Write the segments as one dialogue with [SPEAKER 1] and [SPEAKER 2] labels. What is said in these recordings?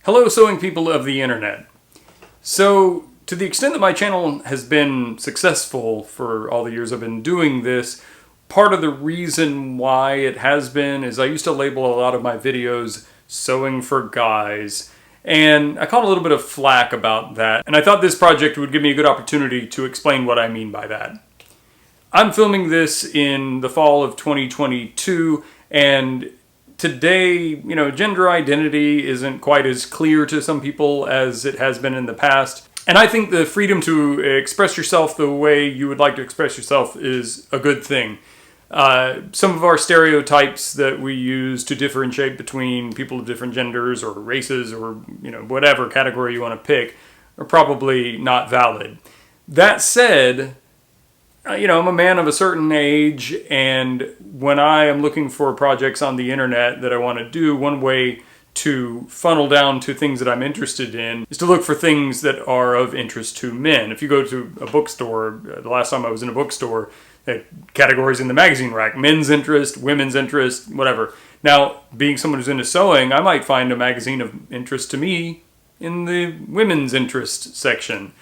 [SPEAKER 1] Hello, sewing people of the internet. So, to the extent that my channel has been successful for all the years I've been doing this, part of the reason why it has been is I used to label a lot of my videos sewing for guys, and I caught a little bit of flack about that, and I thought this project would give me a good opportunity to explain what I mean by that. I'm filming this in the fall of 2022, and today, gender identity isn't quite as clear to some people as it has been in the past. And I think the freedom to express yourself the way you would like to express yourself is a good thing. Some of our stereotypes that we use to differentiate between people of different genders or races or, whatever category you want to pick are probably not valid. That said, I'm a man of a certain age, and when I am looking for projects on the internet that I want to do, one way to funnel down to things that I'm interested in is to look for things that are of interest to men. If you go to a bookstore, the last time I was in a bookstore, they had categories in the magazine rack: men's interest, women's interest, whatever. Now, being someone who's into sewing, I might find a magazine of interest to me in the women's interest section.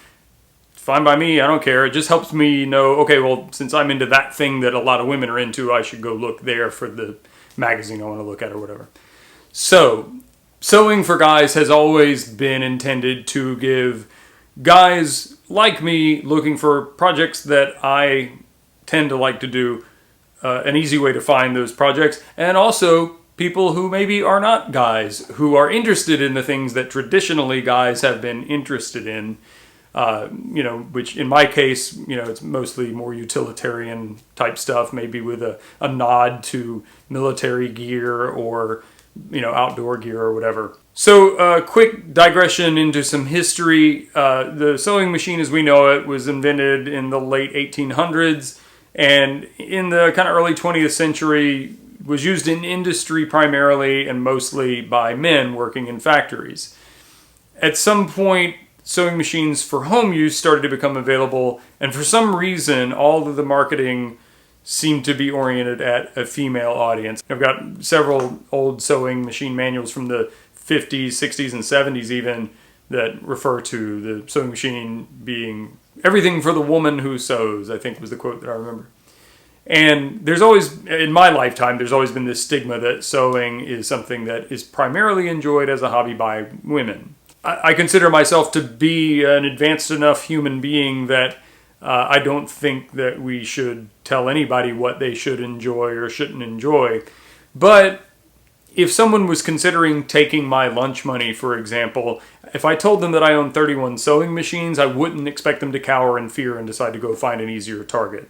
[SPEAKER 1] Fine by me, I don't care. It just helps me know, okay, well, since I'm into that thing that a lot of women are into, I should go look there for the magazine I want to look at or whatever. So, sewing for guys has always been intended to give guys like me looking for projects that I tend to like to do an easy way to find those projects, and also people who maybe are not guys, who are interested in the things that traditionally guys have been interested in. Which in my case, it's mostly more utilitarian type stuff, maybe with a nod to military gear or, outdoor gear or whatever. So a quick digression into some history. The sewing machine as we know it was invented in the late 1800s, and in the kind of early 20th century was used in industry primarily and mostly by men working in factories. At some point, sewing machines for home use started to become available, and for some reason all of the marketing seemed to be oriented at a female audience. I've got several old sewing machine manuals from the 50s, 60s, and 70s even that refer to the sewing machine being everything for the woman who sews, I think was the quote that I remember. And there's always, in my lifetime, there's always been this stigma that sewing is something that is primarily enjoyed as a hobby by women. I consider myself to be an advanced enough human being that I don't think that we should tell anybody what they should enjoy or shouldn't enjoy. But if someone was considering taking my lunch money, for example, if I told them that I own 31 sewing machines, I wouldn't expect them to cower in fear and decide to go find an easier target.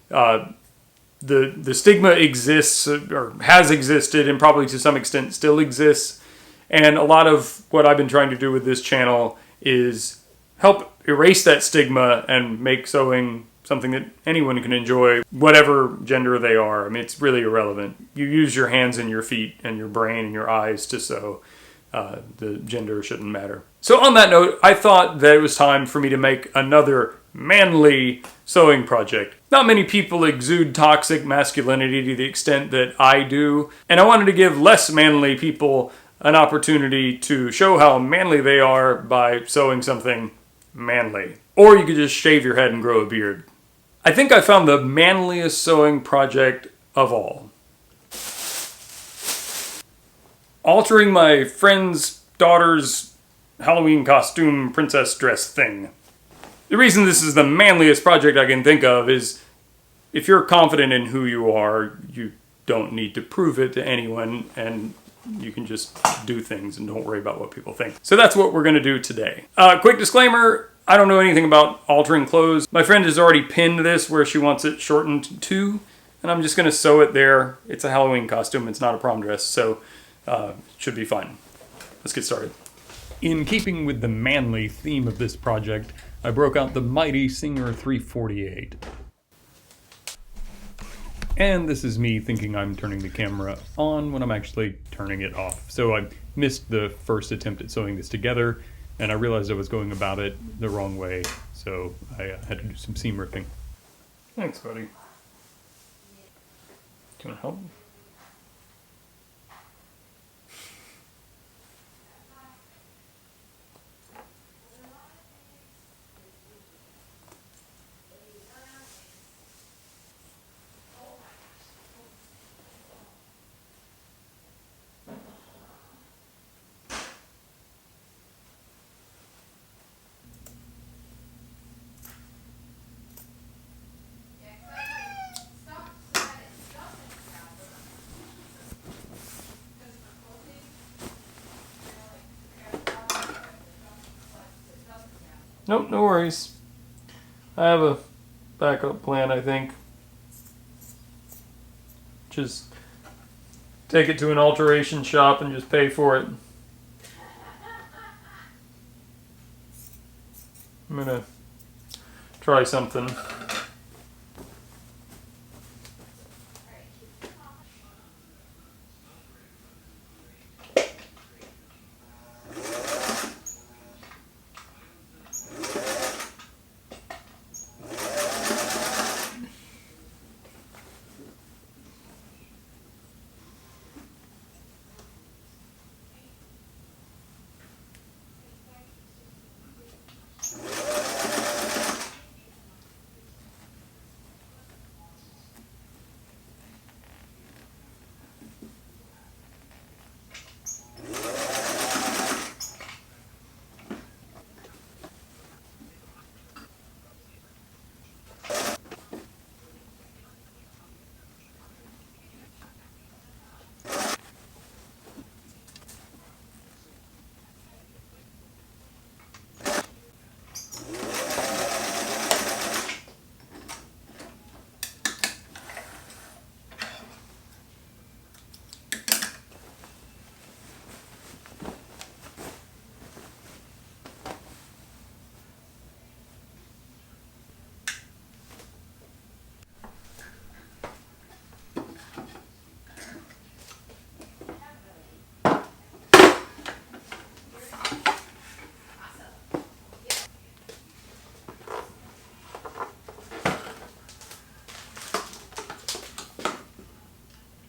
[SPEAKER 1] The stigma exists, or has existed, and probably to some extent still exists. And a lot of what I've been trying to do with this channel is help erase that stigma and make sewing something that anyone can enjoy, whatever gender they are. I mean, it's really irrelevant. You use your hands and your feet and your brain and your eyes to sew. The gender shouldn't matter. So on that note, I thought that it was time for me to make another manly sewing project. Not many people exude toxic masculinity to the extent that I do, and I wanted to give less manly people an opportunity to show how manly they are by sewing something manly. Or you could just shave your head and grow a beard. I think I found the manliest sewing project of all. Altering my friend's daughter's Halloween costume princess dress thing. The reason this is the manliest project I can think of is if you're confident in who you are, you don't need to prove it to anyone, and you can just do things and don't worry about what people think. So that's what we're going to do today. Quick disclaimer, I don't know anything about altering clothes. My friend has already pinned this where she wants it shortened to, and I'm just going to sew it there. It's a Halloween costume, it's not a prom dress, so it should be fine. Let's get started. In keeping with the manly theme of this project, I broke out the mighty Singer 348. And this is me thinking I'm turning the camera on when I'm actually turning it off. So I missed the first attempt at sewing this together, and I realized I was going about it the wrong way, so I had to do some seam ripping. Thanks, buddy. Do you want to help? Nope, no worries. I have a backup plan, I think. Just take it to an alteration shop and just pay for it. I'm gonna try something.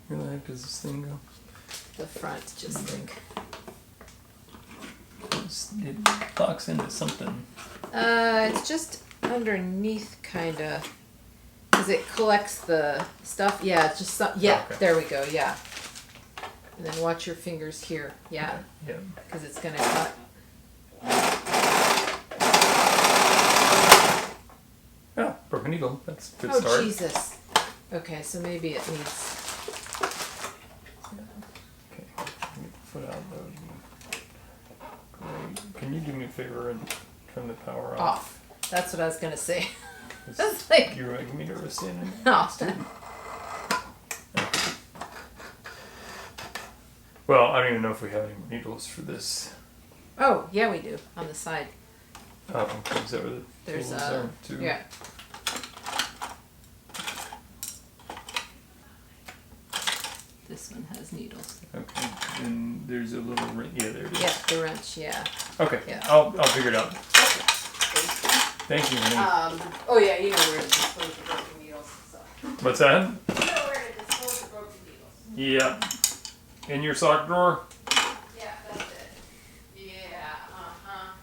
[SPEAKER 1] Where the heck does this thing go?
[SPEAKER 2] The front, just think.
[SPEAKER 1] It locks into something.
[SPEAKER 2] It's just underneath, kinda, because it collects the stuff. Yeah, it's just some. Yeah,
[SPEAKER 1] Okay.
[SPEAKER 2] There we go. Yeah. And then watch your fingers here. Yeah.
[SPEAKER 1] Yeah.
[SPEAKER 2] Because it's gonna cut.
[SPEAKER 1] Oh, broken needle. That's a good
[SPEAKER 2] Oh
[SPEAKER 1] start.
[SPEAKER 2] Jesus. Okay, so maybe it needs.
[SPEAKER 1] Okay, let me put out those. Great. Can you do me a favor and turn the power off?
[SPEAKER 2] Off. That's what I was gonna say.
[SPEAKER 1] It's-
[SPEAKER 2] That's like.
[SPEAKER 1] You're making me nervous standing.
[SPEAKER 2] Oh.
[SPEAKER 1] Well, I don't even know if we have any needles for this.
[SPEAKER 2] Oh yeah, we do on the side.
[SPEAKER 1] Oh, okay. Is that where the
[SPEAKER 2] There's
[SPEAKER 1] tools are too?
[SPEAKER 2] Yeah. This one has needles.
[SPEAKER 1] Okay. Then there's a little ring. Yeah, there it is.
[SPEAKER 2] Yeah, the wrench. Yeah.
[SPEAKER 1] Okay.
[SPEAKER 2] Yeah.
[SPEAKER 1] I'll figure it out. Thank you, honey.
[SPEAKER 2] Oh yeah, you know where to dispose of broken needles. So.
[SPEAKER 1] What's that?
[SPEAKER 2] You know where to dispose of broken needles.
[SPEAKER 1] Yeah. In your sock drawer?
[SPEAKER 2] Yeah, that's it. Yeah, uh-huh.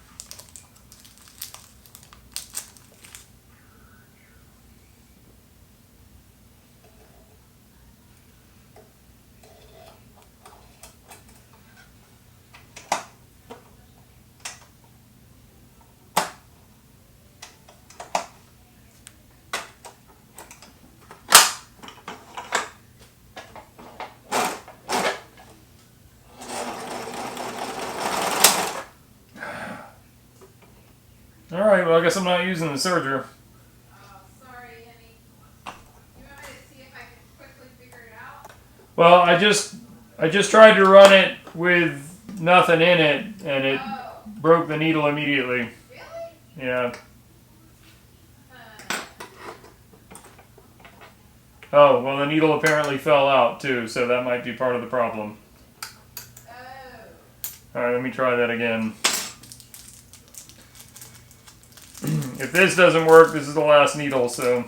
[SPEAKER 1] Alright, well I guess I'm not using the serger.
[SPEAKER 2] Oh, sorry, honey. You want me to see if I can quickly figure it out?
[SPEAKER 1] Well, I just tried to run it with nothing in it and it broke the needle immediately.
[SPEAKER 2] Really?
[SPEAKER 1] Yeah. Oh, well the needle apparently fell out too, so that might be part of the problem.
[SPEAKER 2] Oh.
[SPEAKER 1] Alright, let me try that again. If this doesn't work, this is the last needle, so...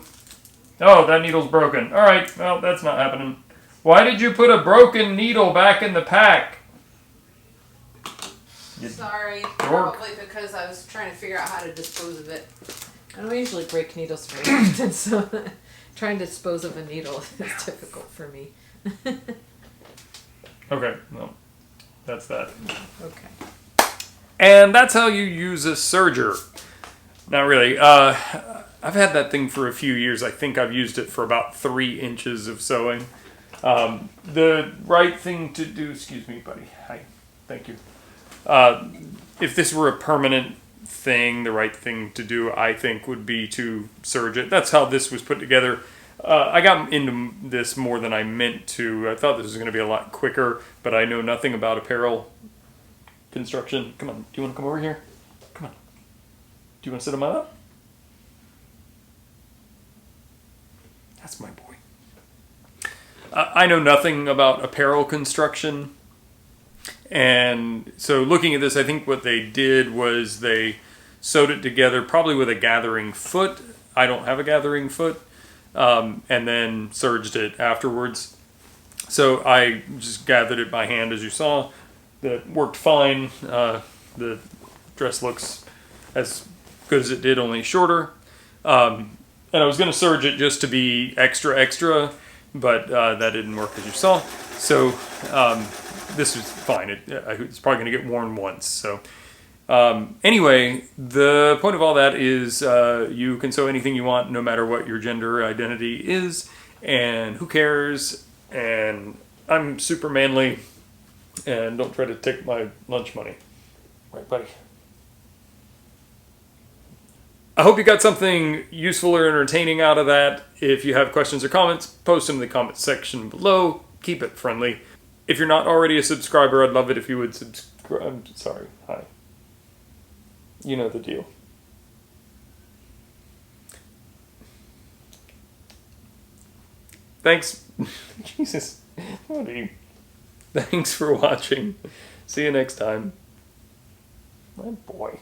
[SPEAKER 1] Oh, that needle's broken. Alright, well, that's not happening. Why did you put a broken needle back in the pack?
[SPEAKER 2] Sorry, probably because I was trying to figure out how to dispose of it. I don't usually break needles very often, so trying to dispose of a needle is difficult for me.
[SPEAKER 1] Okay, well, that's that.
[SPEAKER 2] Okay.
[SPEAKER 1] And that's how you use a serger. Not really. I've had that thing for a few years. I think I've used it for about 3 inches of sewing. The right thing to do... Excuse me, buddy. Hi. Thank you. If this were a permanent thing, the right thing to do, I think, would be to serge it. That's how this was put together. I got into this more than I meant to. I thought this was going to be a lot quicker, but I know nothing about apparel construction. Come on, do you want to come over here? Come on. Do you want to sit on my lap? That's my boy. I know nothing about apparel construction. And so looking at this, I think what they did was they sewed it together probably with a gathering foot. I don't have a gathering foot. And then serged it afterwards. So I just gathered it by hand, as you saw. That worked fine. The dress looks as good as it did, only shorter. And I was going to serge it just to be extra, but that didn't work, as you saw. So this was fine. It's probably going to get worn once. So anyway, the point of all that is you can sew anything you want, no matter what your gender identity is, and who cares? And I'm super manly, and don't try to take my lunch money. Right, buddy? I hope you got something useful or entertaining out of that. If you have questions or comments, post them in the comments section below. Keep it friendly. If you're not already a subscriber, I'd love it if you would subscribe. I'm sorry. Hi. You know the deal. Thanks. Jesus. What are you? Thanks for watching. See you next time. My boy.